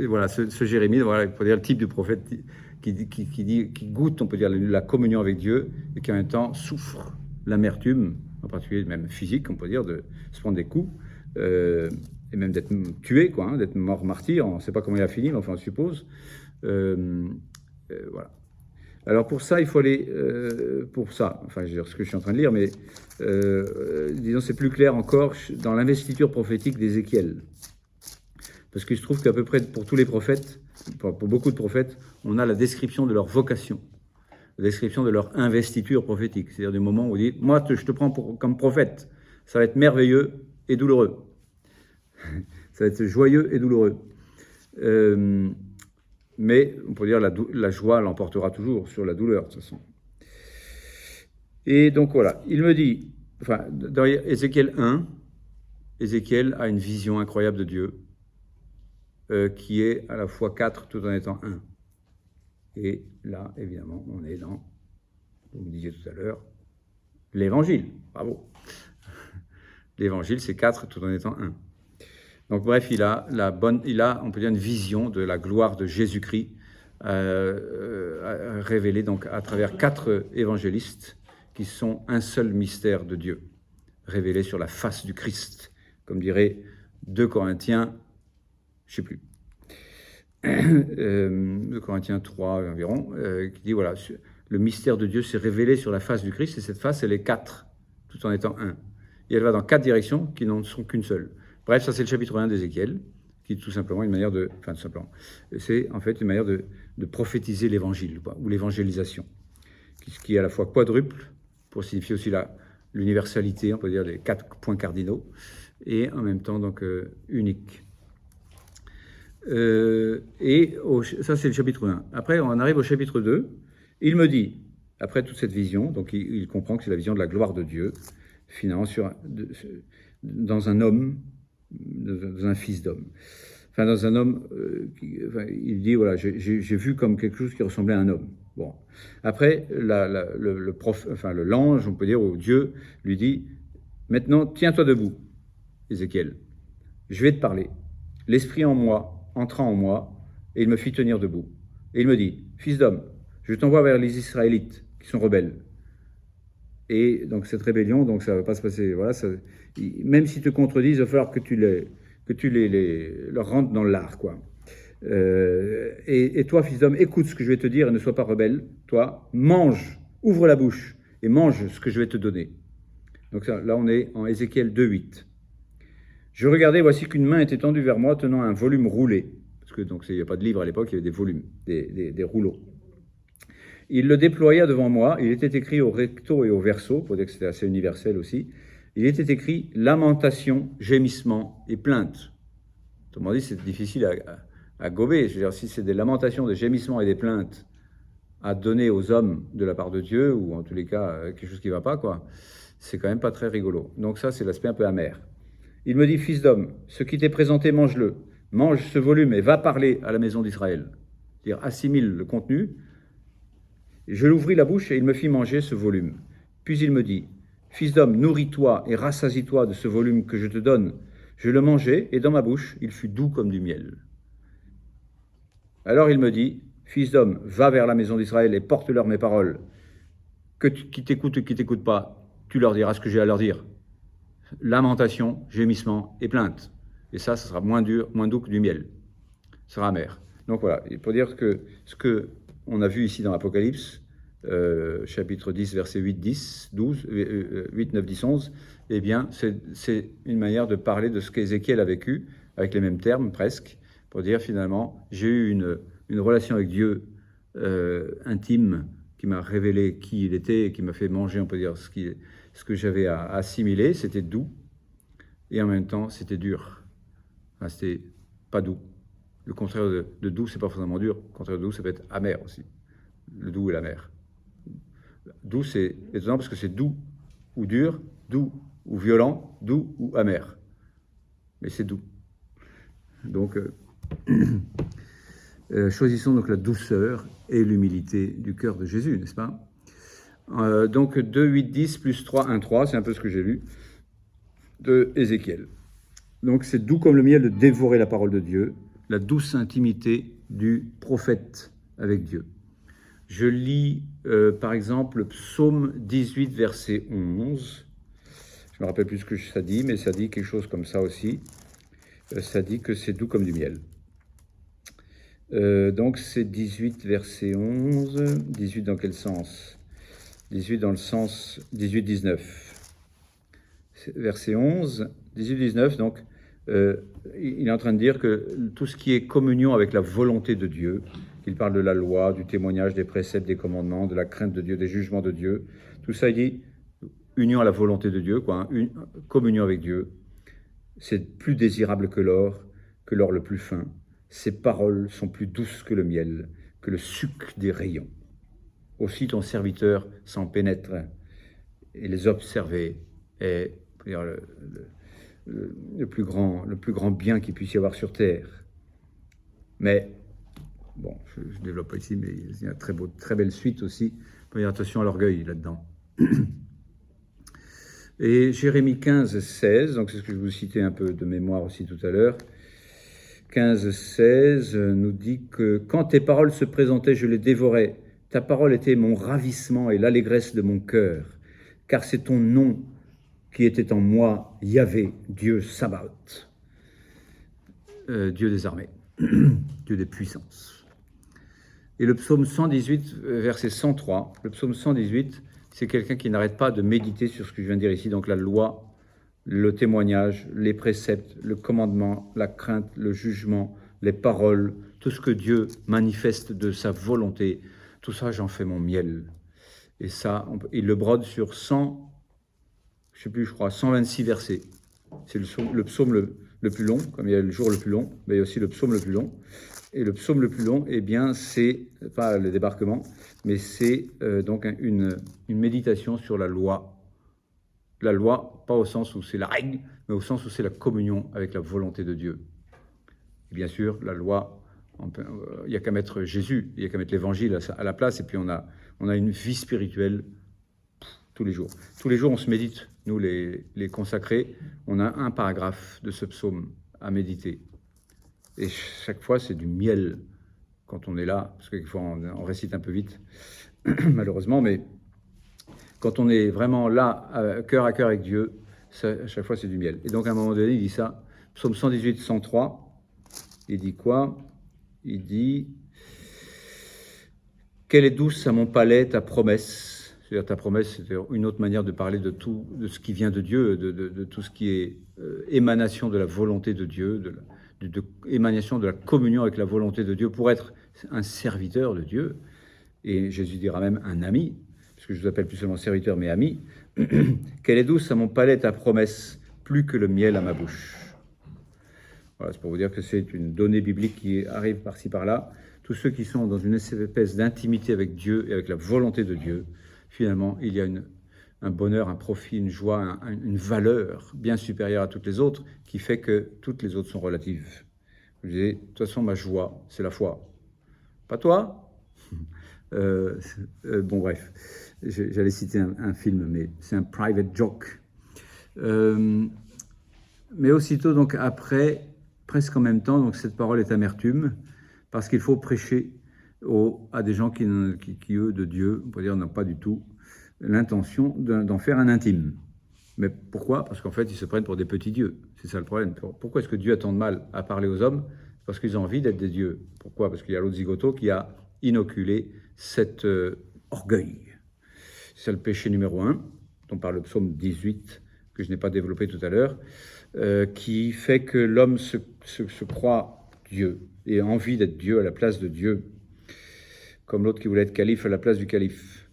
voilà, ce Jérémie, voilà, il faut dire le type de prophète qui goûte, on peut dire, la communion avec Dieu et qui en même temps souffre l'amertume, en particulier même physique, on peut dire, de se prendre des coups et même d'être tué, quoi, d'être mort martyr. On ne sait pas comment il a fini, mais enfin on suppose. Voilà. Alors pour ça, il faut aller pour ça. Enfin, je veux dire ce que je suis en train de lire, mais disons c'est plus clair encore dans l'investiture prophétique d'Ézéchiel, parce qu'il se trouve qu'à peu près pour tous les prophètes, pour beaucoup de prophètes, on a la description de leur vocation, la description de leur investiture prophétique, c'est-à-dire du moment où on dit « Moi, je te prends comme prophète, ça va être merveilleux et douloureux. Ça va être joyeux et douloureux. » Mais on peut dire la joie l'emportera toujours sur la douleur, de toute façon. Et donc voilà, il me dit, enfin, dans Ézéchiel 1, Ézéchiel a une vision incroyable de Dieu, qui est à la fois 4 tout en étant 1. Et là, évidemment, on est dans, vous me disiez tout à l'heure, l'évangile. Bravo. L'évangile, c'est 4 tout en étant 1. Donc bref, il a, on peut dire, une vision de la gloire de Jésus-Christ révélée donc à travers 4 évangélistes qui sont un seul mystère de Dieu, révélé sur la face du Christ, comme dirait 2 Corinthiens, je ne sais plus, 2 Corinthiens 3 environ, qui dit voilà, le mystère de Dieu s'est révélé sur la face du Christ, et cette face, elle est 4, tout en étant 1. Et elle va dans 4 directions qui n'en sont qu'une seule. Bref, ça c'est le chapitre 1 d'Ézéchiel, qui est tout simplement une manière de... Enfin, tout simplement. C'est en fait une manière de prophétiser l'évangile, ou l'évangélisation, qui est à la fois quadruple, pour signifier aussi l'universalité, on peut dire, des 4 points cardinaux, et en même temps, donc, unique. Ça c'est le chapitre 1. Après, on arrive au chapitre 2. Il me dit, après toute cette vision, donc il comprend que c'est la vision de la gloire de Dieu, finalement, dans un homme, dans un fils d'homme. Enfin, dans un homme, il dit, voilà, j'ai vu comme quelque chose qui ressemblait à un homme. Bon. Après, l'ange, on peut dire, ou Dieu, lui dit, maintenant, tiens-toi debout, Ézéchiel. Je vais te parler. L'esprit en moi, entra en moi, et il me fit tenir debout. Et il me dit, fils d'homme, je t'envoie vers les Israélites, qui sont rebelles. Et donc cette rébellion, donc ça ne va pas se passer. Voilà, même s'ils te contredisent, il va falloir que tu leur rentres dans l'art, quoi. Et toi, fils d'homme, écoute ce que je vais te dire et ne sois pas rebelle. Toi, mange, ouvre la bouche et mange ce que je vais te donner. Donc là, on est en Ézéchiel 2:8. Je regardais, voici qu'une main était tendue vers moi, tenant un volume roulé. Parce que donc il n'y a pas de livre à l'époque, il y avait des volumes, des rouleaux. Il le déploya devant moi, il était écrit au recto et au verso, pour dire que c'était assez universel aussi. Il était écrit lamentation, gémissement et plainte. Autrement dit, c'est difficile à gober. Je veux dire, si c'est des lamentations, des gémissements et des plaintes à donner aux hommes de la part de Dieu, ou en tous les cas, quelque chose qui ne va pas, quoi, c'est quand même pas très rigolo. Donc ça, c'est l'aspect un peu amer. Il me dit, fils d'homme, ce qui t'est présenté, mange-le. Mange ce volume et va parler à la maison d'Israël. C'est-à-dire, assimile le contenu. Je l'ouvris la bouche et il me fit manger ce volume. Puis il me dit, fils d'homme, nourris-toi et rassasie-toi de ce volume que je te donne. Je le mangeai et dans ma bouche, il fut doux comme du miel. Alors il me dit, fils d'homme, va vers la maison d'Israël et porte-leur mes paroles. Qui t'écoute ou qui t'écoute pas, tu leur diras ce que j'ai à leur dire. Lamentation, gémissement et plainte. Et ça sera moins doux que du miel. Ce sera amer. Donc voilà, il faut dire que ce que on a vu ici dans l'Apocalypse, chapitre 10, versets 8, 10, 12, 8, 9, 10, 11, eh bien, c'est une manière de parler de ce qu'Ézéchiel a vécu, avec les mêmes termes presque, pour dire finalement, j'ai eu une relation avec Dieu intime, qui m'a révélé qui il était, et qui m'a fait manger, on peut dire, ce que j'avais à assimiler. C'était doux, et en même temps, c'était dur. Enfin, c'était pas doux. Le contraire de doux, c'est pas forcément dur. Le contraire de doux, ça peut être amer aussi. Le doux et l'amer. Doux, c'est étonnant parce que c'est doux ou dur, doux ou violent, doux ou amer. Mais c'est doux. Donc, choisissons donc la douceur et l'humilité du cœur de Jésus, n'est-ce pas? Donc 2, 8, 10 plus 3, 1, 3, c'est un peu ce que j'ai lu de Ézéchiel. Donc c'est doux comme le miel de dévorer la parole de Dieu, la douce intimité du prophète avec Dieu. Je lis par exemple Psaume 18, verset 11. Je ne me rappelle plus ce que ça dit, mais ça dit quelque chose comme ça aussi. Ça dit que c'est doux comme du miel. Donc c'est 18, verset 11. 18 dans quel sens? 18 dans le sens 18, 19. Verset 11, 18, 19, donc il est en train de dire que tout ce qui est communion avec la volonté de Dieu, il parle de la loi, du témoignage, des préceptes, des commandements, de la crainte de Dieu, des jugements de Dieu, tout ça, il dit union à la volonté de Dieu, quoi, hein, communion avec Dieu, c'est plus désirable que l'or le plus fin. Ses paroles sont plus douces que le miel, que le suc des rayons. Aussi ton serviteur s'en pénètre et les observer est le plus grand bien qu'il puisse y avoir sur terre. Mais, bon, je ne développe pas ici, mais il y a une très belle suite aussi. Il faut dire attention à l'orgueil là-dedans. Et Jérémie 15, 16, donc c'est ce que je vous citais un peu de mémoire aussi tout à l'heure. 15, 16 nous dit que quand tes paroles se présentaient, je les dévorais. Ta parole était mon ravissement et l'allégresse de mon cœur, car c'est ton nom qui était en moi, Yahvé, Dieu Sabaoth, Dieu des armées, Dieu des puissances. Et le psaume 118, verset 103, le psaume 118, c'est quelqu'un qui n'arrête pas de méditer sur ce que je viens de dire ici, donc la loi, le témoignage, les préceptes, le commandement, la crainte, le jugement, les paroles, tout ce que Dieu manifeste de sa volonté, tout ça, j'en fais mon miel. Et ça, il le brode sur 126 versets. C'est le psaume le plus long, comme il y a le jour le plus long, mais il y a aussi le psaume le plus long. Et le psaume le plus long, eh bien, c'est pas le débarquement, mais c'est donc une méditation sur la loi. La loi, pas au sens où c'est la règle, mais au sens où c'est la communion avec la volonté de Dieu. Et bien sûr, la loi, il n'y a qu'à mettre Jésus, il n'y a qu'à mettre l'Évangile à la place, et puis on a une vie spirituelle tous les jours. Tous les jours, on se médite, nous les consacrés, on a un paragraphe de ce psaume à méditer. Et chaque fois, c'est du miel quand on est là, parce que quelquefois on récite un peu vite, malheureusement, mais quand on est vraiment là, cœur à cœur avec Dieu, ça, à chaque fois c'est du miel. Et donc à un moment donné, il dit ça, psaume 118, 103, il dit quoi? Il dit « Quelle est douce à mon palais ta promesse, C'est-à-dire ta promesse, c'est une autre manière de parler de tout, de ce qui vient de Dieu, de tout ce qui est émanation de la volonté de Dieu, émanation de la communion avec la volonté de Dieu pour être un serviteur de Dieu. Et Jésus dira même un ami, parce que je vous appelle plus seulement serviteur, mais ami. Qu'elle est douce à mon palais ta promesse, plus que le miel à ma bouche. Voilà, c'est pour vous dire que c'est une donnée biblique qui arrive par-ci par-là. Tous ceux qui sont dans une espèce d'intimité avec Dieu et avec la volonté de Dieu, finalement, il y a un bonheur, un profit, une joie, une valeur bien supérieure à toutes les autres qui fait que toutes les autres sont relatives. Vous disiez, de toute façon, ma joie, c'est la foi. Pas toi? Bon, bref, j'allais citer un film, mais c'est un private joke. Mais aussitôt, donc après, presque en même temps, donc cette parole est amertume, parce qu'il faut prêcher à des gens qui, eux, de Dieu, on peut dire, n'ont pas du tout l'intention d'en faire un intime. Mais pourquoi? Parce qu'en fait, ils se prennent pour des petits dieux. C'est ça le problème. Pourquoi est-ce que Dieu a tant de mal à parler aux hommes? Parce qu'ils ont envie d'être des dieux. Pourquoi? Parce qu'il y a l'autre zigoto qui a inoculé cet orgueil. C'est le péché numéro 1, dont parle le psaume 18, que je n'ai pas développé tout à l'heure, qui fait que l'homme se croit Dieu et a envie d'être Dieu à la place de Dieu, comme l'autre qui voulait être calife à la place du calife.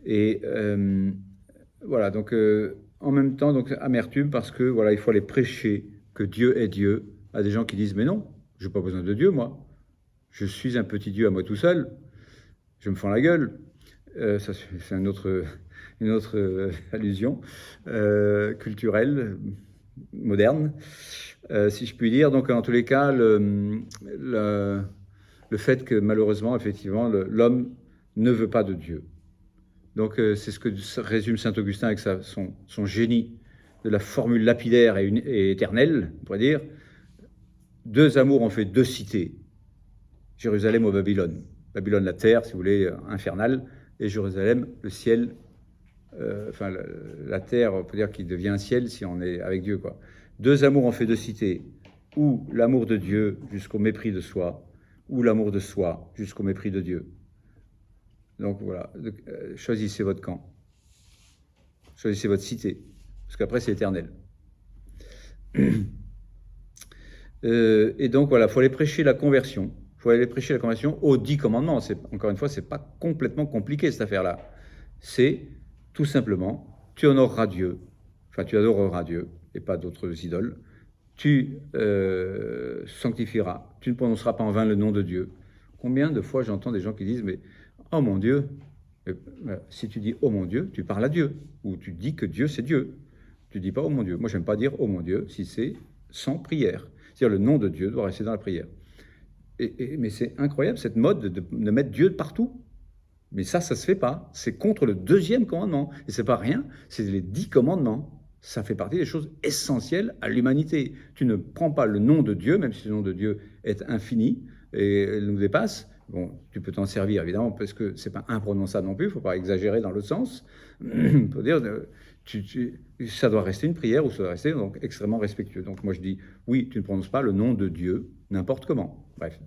Et voilà, donc en même temps, donc amertume, parce que voilà, il faut aller prêcher que Dieu est Dieu à des gens qui disent mais non, je n'ai pas besoin de Dieu, moi. Je suis un petit Dieu à moi tout seul. Je me fends la gueule. Ça, c'est une autre allusion culturelle, moderne, si je puis dire. Donc, en tous les cas, le fait que malheureusement, effectivement, l'homme ne veut pas de Dieu. Donc, c'est ce que résume saint Augustin avec son génie de la formule lapidaire et éternelle, on pourrait dire. Deux amours ont fait deux cités. Jérusalem ou Babylone. Babylone, la terre, si vous voulez, infernale, et Jérusalem, le ciel, la terre, on peut dire, qui devient un ciel si on est avec Dieu, quoi. Deux amours ont fait deux cités, ou l'amour de Dieu jusqu'au mépris de soi, ou l'amour de soi jusqu'au mépris de Dieu. Donc voilà, choisissez votre camp, choisissez votre cité, parce qu'après c'est éternel. Et donc voilà, il faut aller prêcher la conversion. Il faut aller prêcher la conversion aux 10 commandements. Encore une fois, ce n'est pas complètement compliqué cette affaire-là. C'est tout simplement, tu honoreras Dieu, enfin tu adoreras Dieu et pas d'autres idoles. Tu sanctifieras, tu ne prononceras pas en vain le nom de Dieu. Combien de fois j'entends des gens qui disent, mais oh mon Dieu, si tu dis oh mon Dieu, tu parles à Dieu, ou tu dis que Dieu c'est Dieu. Tu dis pas oh mon Dieu. Moi j'aime pas dire oh mon Dieu si c'est sans prière. C'est-à-dire le nom de Dieu doit rester dans la prière. Mais c'est incroyable cette mode de mettre Dieu partout. Mais ça se fait pas. C'est contre le 2e commandement. Et c'est pas rien, c'est les 10 commandements. Ça fait partie des choses essentielles à l'humanité. Tu ne prends pas le nom de Dieu, même si le nom de Dieu est infini et nous dépasse. Bon, tu peux t'en servir évidemment parce que c'est pas imprononçable non plus. Il faut pas exagérer dans l'autre sens. Pour dire, ça doit rester une prière ou ça doit rester donc extrêmement respectueux. Donc moi je dis oui, tu ne prononces pas le nom de Dieu n'importe comment. Bref.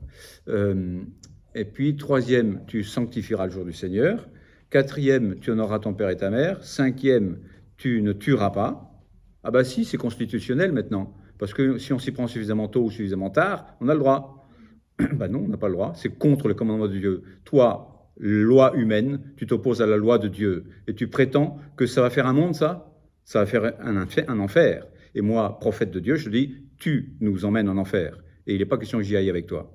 Et puis 3e, tu sanctifieras le jour du Seigneur. 4e, tu honoreras ton père et ta mère. 5e, tu ne tueras pas. Ah bah si, c'est constitutionnel maintenant. Parce que si on s'y prend suffisamment tôt ou suffisamment tard, on a le droit. Ben non, on n'a pas le droit. C'est contre le commandement de Dieu. Toi, loi humaine, tu t'opposes à la loi de Dieu. Et tu prétends que ça va faire un monde, ça va faire un enfer. Et moi, prophète de Dieu, je te dis, tu nous emmènes en enfer. Et il n'est pas question que j'y aille avec toi.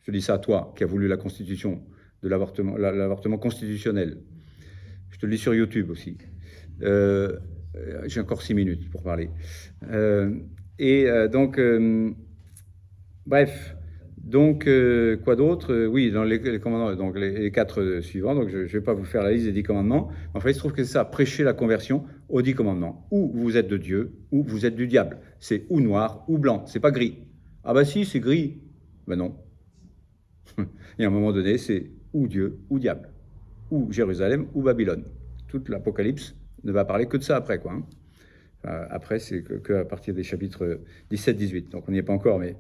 Je dis ça à toi, qui as voulu la constitution de l'avortement constitutionnel. Je te le dis sur YouTube aussi. J'ai encore 6 minutes pour parler. Bref. Donc, quoi d'autre? Oui, dans les commandements, donc les 4 suivants, donc je ne vais pas vous faire la liste des 10 commandements. Enfin, il se trouve que c'est ça, prêcher la conversion aux 10 commandements. Ou vous êtes de Dieu, ou vous êtes du diable. C'est ou noir, ou blanc, c'est pas gris. Ah bah si, c'est gris. Ben non. Et à un moment donné, c'est ou Dieu, ou diable. Ou Jérusalem, ou Babylone. Toute l'Apocalypse ne va parler que de ça après, quoi. Hein. Après, c'est que à partir des chapitres 17-18. Donc on n'y est pas encore, mais...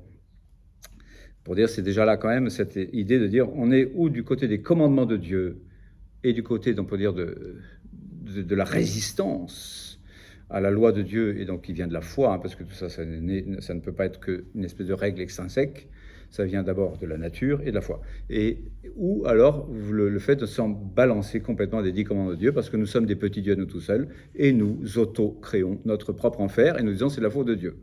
Pour dire, c'est déjà là quand même cette idée de dire on est ou du côté des commandements de Dieu et du côté, donc, on peut dire, de la résistance à la loi de Dieu, et donc qui vient de la foi, hein, parce que tout ça, ça ne peut pas être qu'une espèce de règle extrinsèque, ça vient d'abord de la nature et de la foi. Ou alors le fait de s'en balancer complètement des 10 commandements de Dieu, parce que nous sommes des petits dieux nous tout seuls, et nous auto-créons notre propre enfer, et nous disons c'est la faute de Dieu.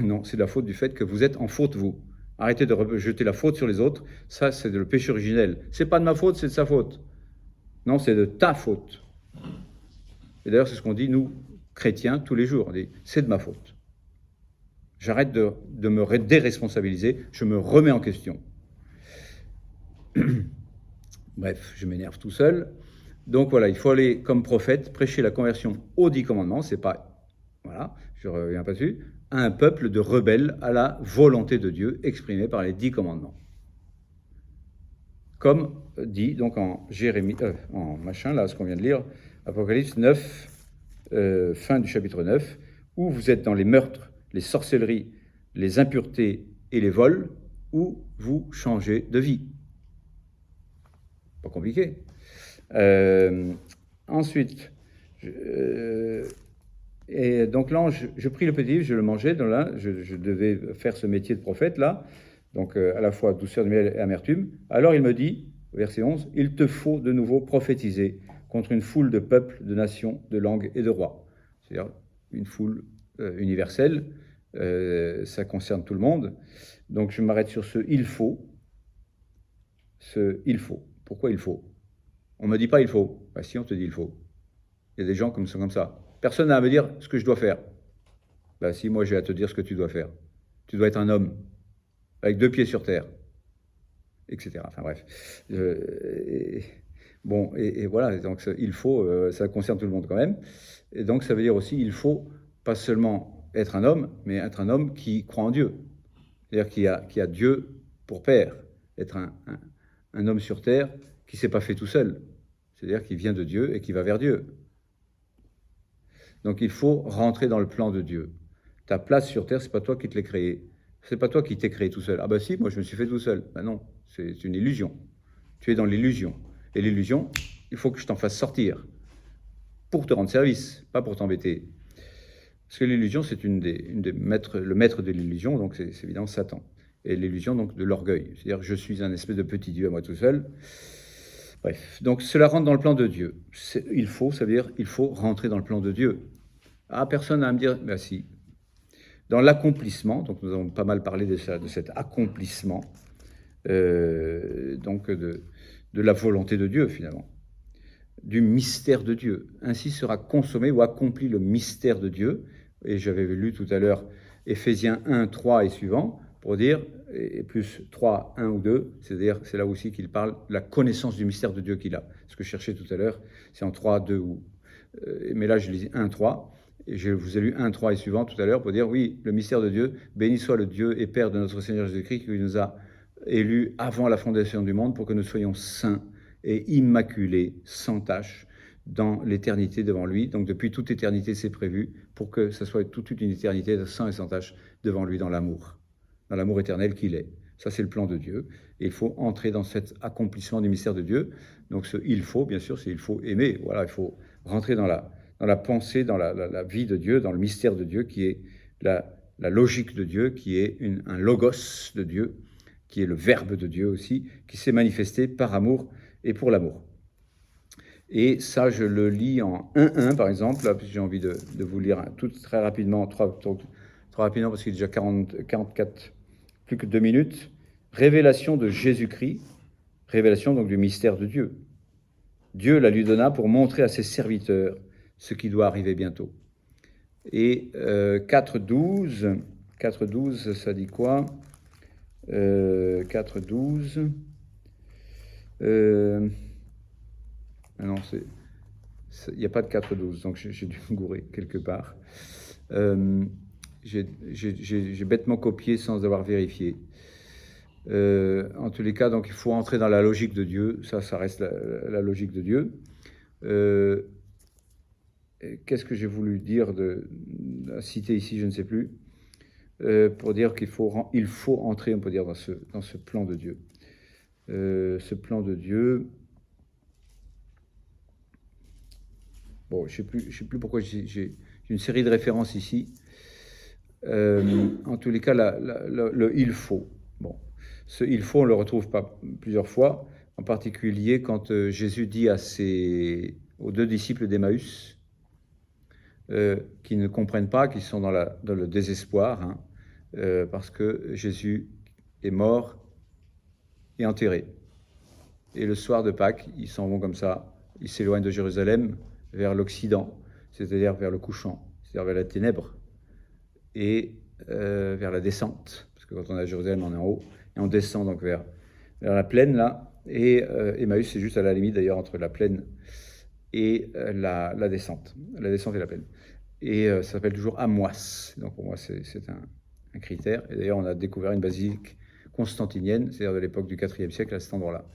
Non, c'est la faute du fait que vous êtes en faute, vous. Arrêtez de jeter la faute sur les autres, ça c'est le péché originel. C'est pas de ma faute, c'est de sa faute. Non, c'est de ta faute. Et d'ailleurs, c'est ce qu'on dit, nous, chrétiens, tous les jours. On dit, c'est de ma faute. J'arrête de me déresponsabiliser, je me remets en question. Bref, je m'énerve tout seul. Donc voilà, il faut aller comme prophète, prêcher la conversion aux 10 commandements, c'est pas, voilà, je ne reviens pas dessus, à un peuple de rebelles à la volonté de Dieu exprimée par les 10 commandements. Comme dit donc en Jérémie, là, ce qu'on vient de lire, Apocalypse 9, fin du chapitre 9, où vous êtes dans les meurtres, les sorcelleries, les impuretés et les vols, où vous changez de vie. Pas compliqué. Ensuite, et donc l'ange, je pris le petit livre, je le mangeais, donc là, je devais faire ce métier de prophète, là, donc à la fois douceur de miel et amertume. Alors il me dit, verset 11, « Il te faut de nouveau prophétiser contre une foule de peuples, de nations, de langues et de rois. » C'est-à-dire une foule universelle, ça concerne tout le monde. Donc je m'arrête sur ce « il faut ». Ce « il faut ». Pourquoi il faut ? On ne me dit pas « il faut ». Ben, si, on te dit « il faut ». Il y a des gens qui sont comme ça. Personne n'a à me dire ce que je dois faire. Ben si, moi j'ai à te dire ce que tu dois faire. Tu dois être un homme, avec 2 pieds sur terre, etc. Enfin bref. Et voilà, donc il faut, ça concerne tout le monde quand même. Et donc ça veut dire aussi, il faut pas seulement être un homme, mais être un homme qui croit en Dieu. C'est-à-dire qui a Dieu pour père. Être un homme sur terre qui ne s'est pas fait tout seul. C'est-à-dire qui vient de Dieu et qui va vers Dieu. Donc il faut rentrer dans le plan de Dieu. Ta place sur terre, c'est pas toi qui te l'as créé. C'est pas toi qui t'es créé tout seul. Ah ben si, moi je me suis fait tout seul. Ben non, c'est une illusion. Tu es dans l'illusion. Et l'illusion, il faut que je t'en fasse sortir. Pour te rendre service, pas pour t'embêter. Parce que l'illusion, c'est le maître de l'illusion, donc c'est évidemment Satan. Et l'illusion, donc, de l'orgueil. C'est-à-dire, je suis un espèce de petit Dieu à moi tout seul. Bref, donc cela rentre dans le plan de Dieu. Ça veut dire, il faut rentrer dans le plan de Dieu. Ah, personne n'a à me dire, ben si. Dans l'accomplissement, donc nous avons pas mal parlé de cet accomplissement, donc de la volonté de Dieu finalement, du mystère de Dieu. Ainsi sera consommé ou accompli le mystère de Dieu. Et j'avais lu tout à l'heure Éphésiens 1, 3 et suivant, pour dire, et plus 3, 1 ou 2, c'est-à-dire c'est là aussi qu'il parle de la connaissance du mystère de Dieu qu'il a. Ce que je cherchais tout à l'heure, c'est en 3, 2 ou... mais là je lisais 1, 3. Et je vous ai lu 1, 3 et suivant tout à l'heure pour dire, oui, le mystère de Dieu, béni soit le Dieu et Père de notre Seigneur Jésus-Christ qui nous a élus avant la fondation du monde pour que nous soyons saints et immaculés, sans tache, dans l'éternité devant lui. Donc depuis toute éternité, c'est prévu pour que ce soit toute une éternité de saint et sans tache devant lui dans l'amour éternel qu'il est. Ça, c'est le plan de Dieu. Et il faut entrer dans cet accomplissement du mystère de Dieu. Donc ce « il faut », bien sûr, c'est « il faut aimer ». Voilà, il faut rentrer dans la pensée, dans la vie de Dieu, dans le mystère de Dieu, qui est la logique de Dieu, qui est un logos de Dieu, qui est le verbe de Dieu aussi, qui s'est manifesté par amour et pour l'amour. Et ça, je le lis en 1.1, par exemple, là, puis j'ai envie de vous lire tout très rapidement, trop rapidement, parce qu'il est déjà 44, plus que 2 minutes. Révélation de Jésus-Christ, révélation donc du mystère de Dieu. Dieu la lui donna pour montrer à ses serviteurs ce qui doit arriver bientôt. Et 4.12, ça dit quoi 4.12. Non, il n'y a pas de 4.12, donc j'ai dû me gourer quelque part. J'ai bêtement copié sans avoir vérifié. En tous les cas, donc il faut entrer dans la logique de Dieu. Ça reste la logique de Dieu. Qu'est-ce que j'ai voulu dire citer ici, je ne sais plus, pour dire qu'il faut entrer, on peut dire, dans ce plan de Dieu. Ce plan de Dieu, Bon, je ne sais plus pourquoi j'ai une série de références ici. En tous les cas, le il faut. Bon, ce il faut, on ne le retrouve pas plusieurs fois, en particulier quand Jésus dit aux 2 disciples d'Emmaüs, qui ne comprennent pas, qui sont dans le désespoir, hein, parce que Jésus est mort et enterré. Et le soir de Pâques, ils s'en vont comme ça, ils s'éloignent de Jérusalem vers l'Occident, c'est-à-dire vers le couchant, c'est-à-dire vers la ténèbre, et vers la descente, parce que quand on est à Jérusalem, on est en haut, et on descend donc vers la plaine, là, et Emmaüs, c'est juste à la limite, d'ailleurs, entre la plaine et la descente et la plaine. Et ça s'appelle toujours Amois, donc pour moi, c'est un critère, et d'ailleurs, on a découvert une basilique constantinienne, c'est-à-dire de l'époque du IVe siècle, à cet endroit-là.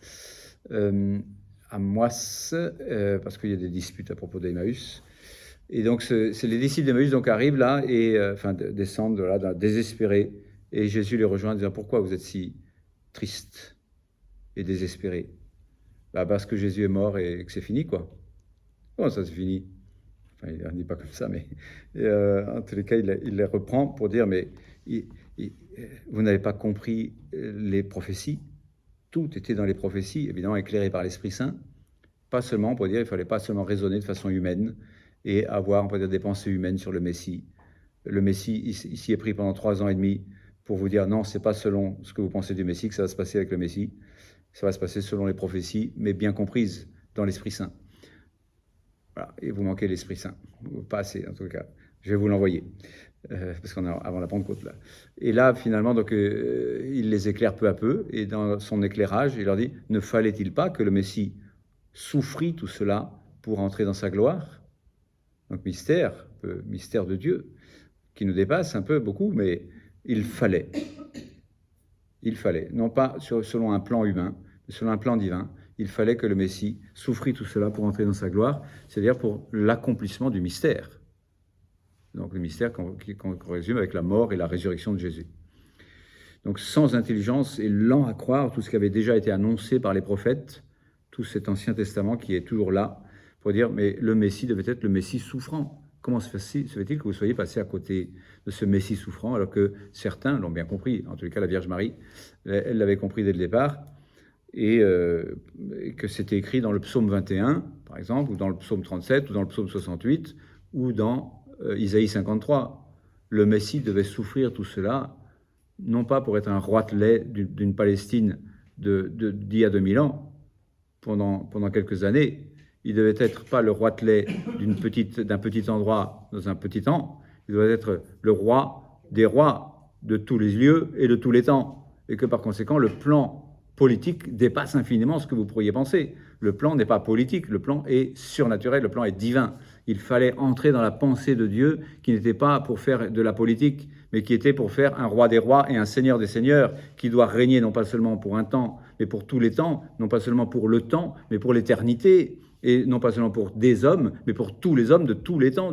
Amois, parce qu'il y a des disputes à propos d'Emmaüs. Et donc, c'est les disciples d'Emmaüs donc arrivent là et descendent de là, désespérés. Et Jésus les rejoint en disant: pourquoi vous êtes si tristes et désespérés? Parce que Jésus est mort et que c'est fini, quoi. Comment ça, c'est fini? Enfin, il ne dit pas comme ça, mais en tous les cas, il les reprend pour dire: mais vous n'avez pas compris les prophéties. Tout était dans les prophéties, évidemment éclairé par l'Esprit Saint. Pas seulement, pour dire, il ne fallait pas seulement raisonner de façon humaine et avoir, on peut dire, des pensées humaines sur le Messie. Le Messie, ici, est pris pendant 3 ans et demi pour vous dire: non, ce n'est pas selon ce que vous pensez du Messie que ça va se passer avec le Messie. Ça va se passer selon les prophéties, mais bien comprises dans l'Esprit Saint. Voilà. Et vous manquez l'Esprit Saint. Pas assez, en tout cas. Je vais vous l'envoyer. Parce qu'on est avant la Pentecôte, là. Et là, finalement, donc, il les éclaire peu à peu, et dans son éclairage, il leur dit: ne fallait-il pas que le Messie souffrit tout cela pour entrer dans sa gloire? Donc, mystère de Dieu, qui nous dépasse un peu, beaucoup, mais il fallait, non pas selon un plan humain, mais selon un plan divin, il fallait que le Messie souffrit tout cela pour entrer dans sa gloire, c'est-à-dire pour l'accomplissement du mystère. Donc le mystère qu'on résume avec la mort et la résurrection de Jésus. Donc sans intelligence et lent à croire tout ce qui avait déjà été annoncé par les prophètes, tout cet Ancien Testament qui est toujours là, pour dire: mais le Messie devait être le Messie souffrant. Comment se fait-il que vous soyez passé à côté de ce Messie souffrant, alors que certains l'ont bien compris, en tout cas la Vierge Marie, elle l'avait compris dès le départ, et que c'était écrit dans le psaume 21, par exemple, ou dans le psaume 37, ou dans le psaume 68, ou dans Isaïe 53. Le Messie devait souffrir tout cela, non pas pour être un roitelet d'une Palestine d'il y a 2000 ans, pendant quelques années. Il devait être pas le roitelet d'un petit endroit dans un petit temps. Il devait être le roi des rois de tous les lieux et de tous les temps. Et que par conséquent, le plan politique dépasse infiniment ce que vous pourriez penser. Le plan n'est pas politique, le plan est surnaturel, le plan est divin. Il fallait entrer dans la pensée de Dieu, qui n'était pas pour faire de la politique, mais qui était pour faire un roi des rois et un seigneur des seigneurs, qui doit régner non pas seulement pour un temps, mais pour tous les temps, non pas seulement pour le temps, mais pour l'éternité, et non pas seulement pour des hommes, mais pour tous les hommes de tous les temps,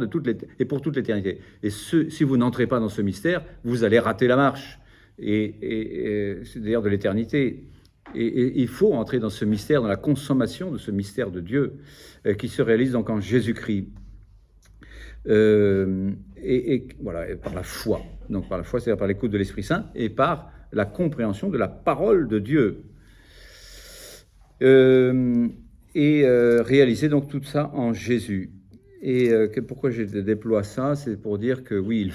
et pour toute l'éternité. Et si vous n'entrez pas dans ce mystère, vous allez rater la marche, et c'est d'ailleurs de l'éternité. Et il faut entrer dans ce mystère, dans la consommation de ce mystère de Dieu, qui se réalise donc en Jésus-Christ. Voilà, et par la foi. Donc par la foi, c'est-à-dire par l'écoute de l'Esprit Saint, et par la compréhension de la parole de Dieu. Réaliser donc tout ça en Jésus. Et pourquoi je déploie ça? C'est pour dire que oui,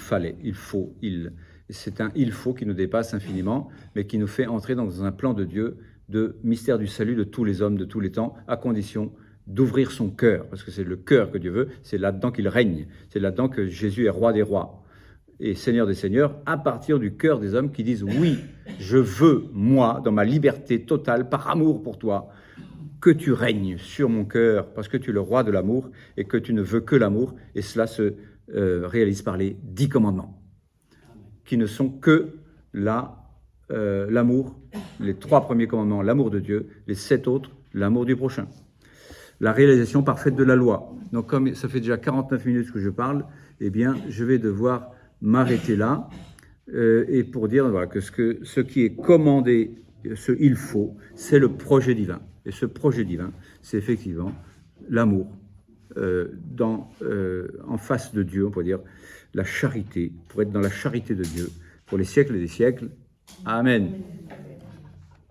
c'est un il faut qui nous dépasse infiniment, mais qui nous fait entrer dans un plan de Dieu, de mystère du salut de tous les hommes, de tous les temps, à condition d'ouvrir son cœur, parce que c'est le cœur que Dieu veut, c'est là-dedans qu'il règne, c'est là-dedans que Jésus est roi des rois et Seigneur des seigneurs, à partir du cœur des hommes qui disent: oui, je veux, moi, dans ma liberté totale, par amour pour toi, que tu règnes sur mon cœur, parce que tu es le roi de l'amour, et que tu ne veux que l'amour, et cela se réalise par les 10 commandements, qui ne sont que l'amour, les 3 premiers commandements, l'amour de Dieu, les 7 autres, l'amour du prochain. La réalisation parfaite de la loi. Donc comme ça fait déjà 49 minutes que je parle, eh bien je vais devoir m'arrêter là, et pour dire voilà, que ce qui est commandé, ce il faut, c'est le projet divin. Et ce projet divin, c'est effectivement l'amour en face de Dieu, on pourrait dire la charité, pour être dans la charité de Dieu, pour les siècles des siècles. Amen.